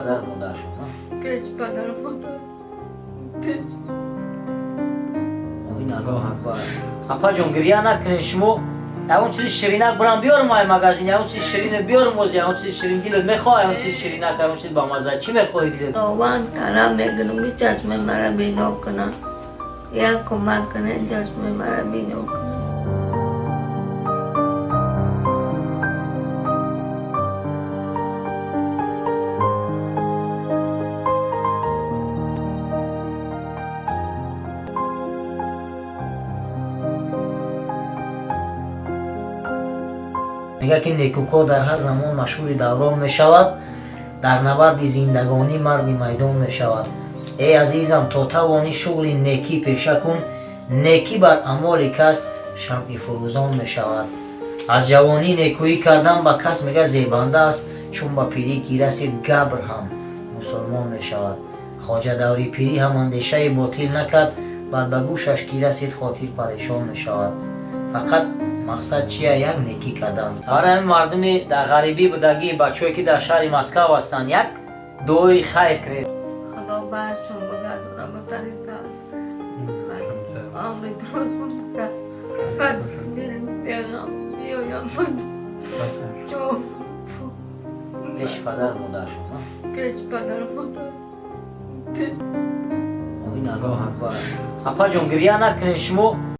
پدر مادر شما پیش پدر مادر پیش این الله اکبر. اپا جون گریه نکنین شما. اون چیز شیرینک برام بیارم مای مغازین، اون چیز شیرین بیارم موزی، اون چیز شیرین دیلت میخوای، اون چیز شیرینک، اون چیز با مزه چی میخوای دیلت؟ آوان کارا میگنم که چشم مرا بینو کنه یا کمک کنه چشم مرا بینو کنه. میگه که نیکوکار در هر زمان مشهور دوران می شود، در نبرد زندگانی مرد میدان می شود. ای عزیزم تا توانی شغل نیکی پیشه کن، نیکی بر اعمال کس شمع فروزان می شود. از جوانی نیکویی کردن به کس میگه زیبنده است، چون به پیری کی رسید گبر هم مسلمان می شود. خواجه دوری پیری هم اندیشه باطل نکرد، بعد به گوشش کی رسید خاطر پریشان می شود. فقط مقصد چیه؟ یک نیکی کردن. آره مردم در غریبی بودگی بچه‌ای که در شهر مسکو هستند یک دوی خیر کنید. خدا برشون بگردونه به طریقه عمری درست بکن. بعد بریم دیگم بیایم چون پیش پدر مادر شما پیش پدر مادر پیش این الله اکبر. اپا جون گریه نکنین شما.